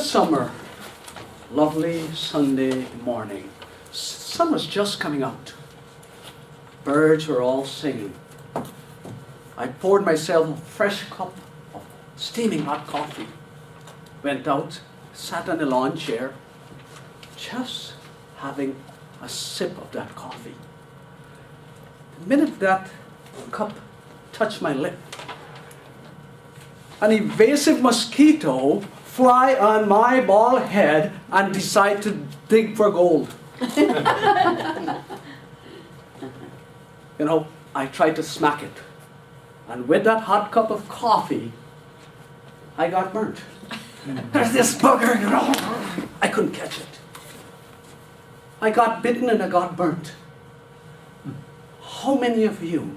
summer, lovely Sunday morning. Sun was just coming out. Birds were all singing. I poured myself a fresh cup of steaming hot coffee. Went out, sat on a lawn chair, just having a sip of that coffee. The minute that cup touched my lip, an evasive mosquito fly on my bald head and decide to dig for gold. You know, I tried to smack it. And with that hot cup of coffee, I got burnt. There's this bugger, you know. I couldn't catch it. I got bitten and I got burnt. How many of you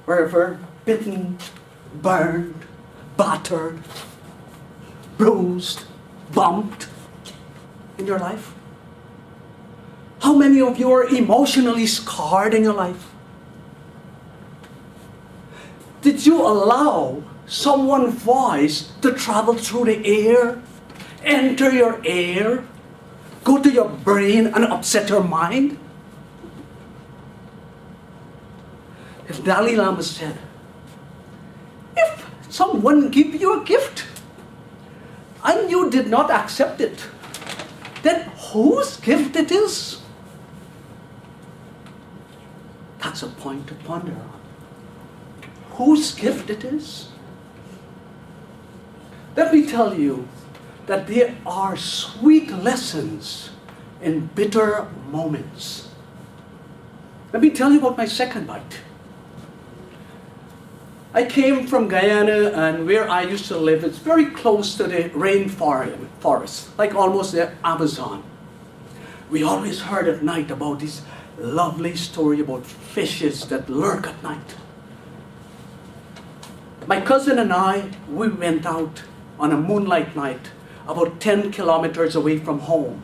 were ever bitten, burned, battered, bruised, bumped in your life? How many of you are emotionally scarred in your life? Did you allow someone's voice to travel through the air, enter your ear, go to your brain and upset your mind? If Dalai Lama said, if someone give you a gift and you did not accept it, then whose gift it is? That's a point to ponder on. Whose gift it is? Let me tell you that there are sweet lessons in bitter moments. Let me tell you about my second bite. I came from Guyana, and where I used to live, it's very close to the rainforest, like almost the Amazon. We always heard at night about this lovely story about fishes that lurk at night. My cousin and I, we went out on a moonlight night about 10 kilometers away from home.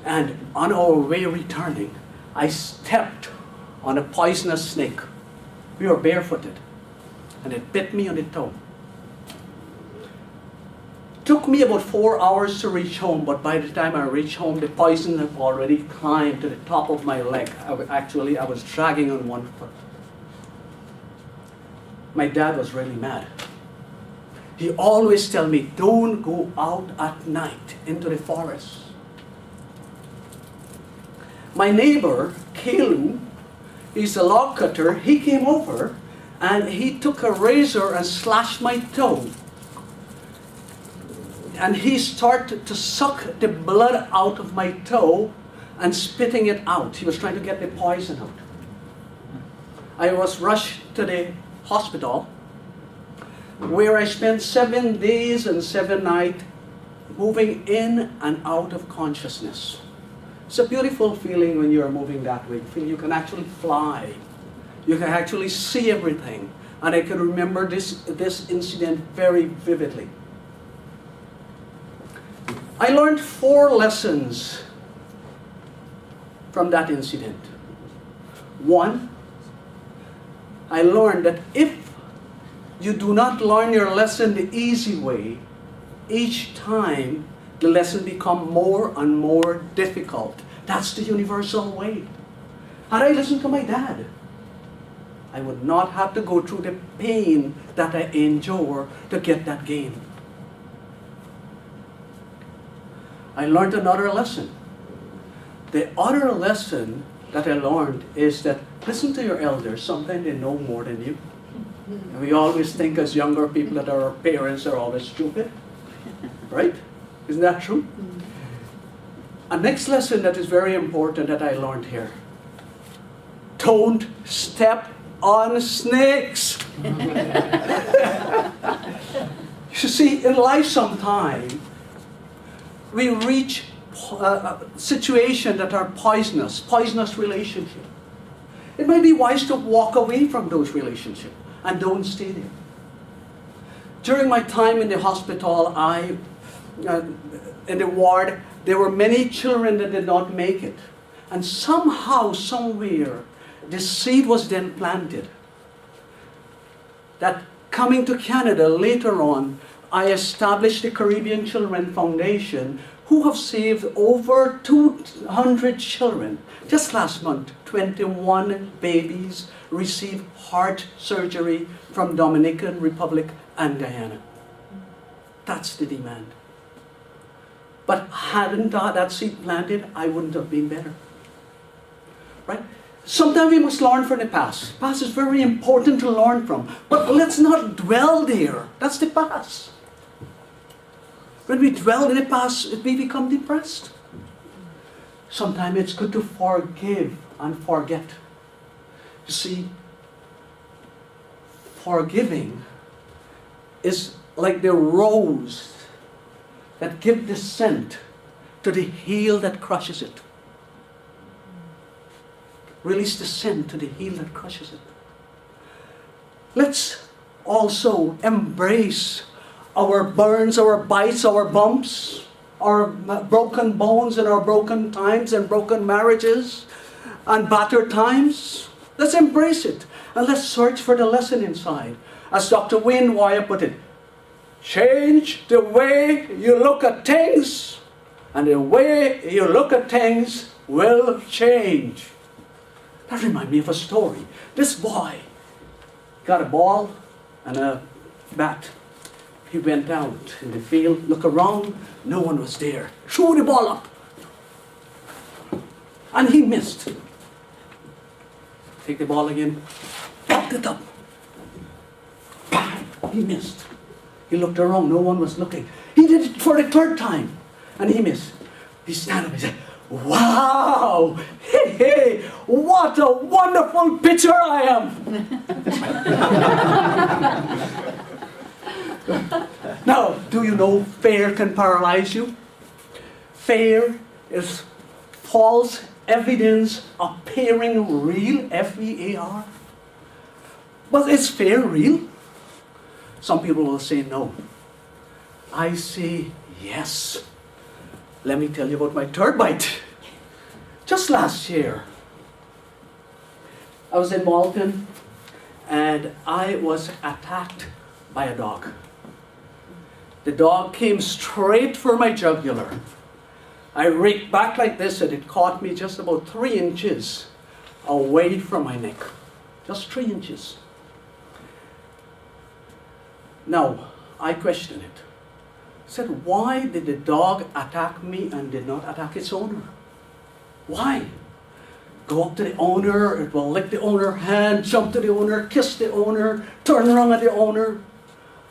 And on our way returning, I stepped on a poisonous snake. We were barefooted, and it bit me on the toe. Took me about 4 hours to reach home, but by the time I reached home, the poison had already climbed to the top of my leg. I was dragging on one foot. My dad was really mad. He always tell me, don't go out at night into the forest. My neighbor, Kalu, he's a log cutter. He came over and he took a razor and slashed my toe. And he started to suck the blood out of my toe and spitting it out. He was trying to get the poison out. I was rushed to the hospital, where I spent 7 days and 7 nights moving in and out of consciousness. It's a beautiful feeling when you're moving that way. You feel you can actually fly. You can actually see everything. And I can remember this incident very vividly. I learned 4 lessons from that incident. 1, I learned that if you do not learn your lesson the easy way, each time the lesson becomes more and more difficult. That's the universal way. Had I listened to my dad, I would not have to go through the pain that I endure to get that gain. I learned another lesson. The other lesson that I learned is that listen to your elders. Sometimes they know more than you. And we always think as younger people that our parents are always stupid. Right? Isn't that true? A next lesson that is very important that I learned here. Don't step on snakes. You see, in life sometime, we reach situations that are poisonous relationships. It might be wise to walk away from those relationships and don't stay there. During my time in the hospital, in the ward, there were many children that did not make it. And somehow, somewhere, the seed was then planted that coming to Canada later on, I established the Caribbean Children Foundation, who have saved over 200 children. Just last month, 21 babies received heart surgery from Dominican Republic and Guyana. That's the demand. But hadn't that seed planted, I wouldn't have been better. Right? Sometimes we must learn from the past. Past is very important to learn from. But let's not dwell there. That's the past. When we dwell in the past, we become depressed. Sometimes it's good to forgive and forget. You see, forgiving is like the rose that gives the scent to the heel that crushes it. Release the scent to the heel that crushes it. Let's also embrace our burns, our bites, our bumps, our broken bones and our broken times and broken marriages and battered times. Let's embrace it and let's search for the lesson inside. As Dr. Wayne Wyatt put it, change the way you look at things and the way you look at things will change. That reminds me of a story. This boy got a ball and a bat. He went out in the field, looked around, no one was there. Threw the ball up. And he missed. Take the ball again, popped it up. Bang! He missed. He looked around, no one was looking. He did it for the third time, and he missed. He stand up and said, wow! Hey, hey, what a wonderful pitcher I am! Now, do you know fear can paralyze you? Fear is false evidence appearing real, F-E-A-R. But is fear real? Some people will say no. I say yes. Let me tell you about my third bite. Just last year, I was in Malton and I was attacked by a dog. The dog came straight for my jugular. I raked back like this and it caught me just about 3 inches away from my neck. Just 3 inches. Now, I questioned it. I said, why did the dog attack me and did not attack its owner? Why? Go up to the owner, it will lick the owner's hand, jump to the owner, kiss the owner, turn around at the owner.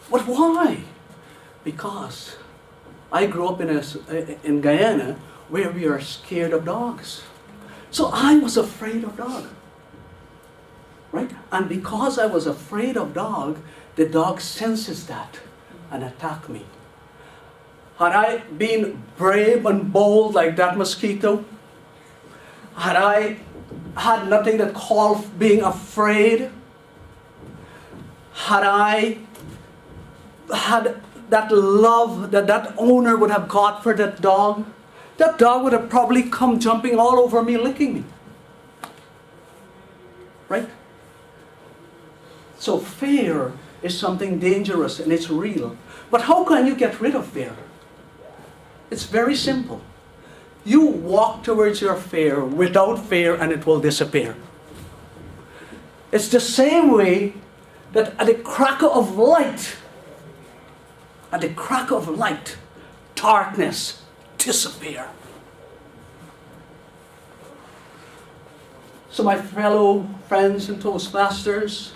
But why? Because I grew up in Guyana where we are scared of dogs. So I was afraid of dog. Right? And because I was afraid of dog, the dog senses that and attacked me. Had I been brave and bold like that mosquito, had I had nothing that called being afraid, had I had that love that owner would have got for that dog would have probably come jumping all over me, licking me. Right? So fear is something dangerous and it's real. But how can you get rid of fear? It's very simple. You walk towards your fear without fear and it will disappear. It's the same way that at the crack of light, darkness disappear. So my fellow friends and Toastmasters,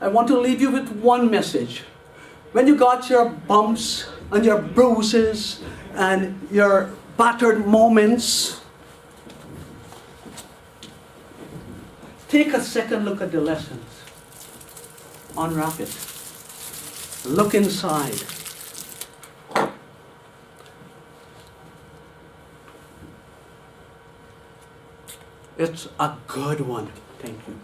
I want to leave you with one message. When you got your bumps and your bruises and your battered moments, take a second look at the lessons. Unwrap it. Look inside. It's a good one. Thank you.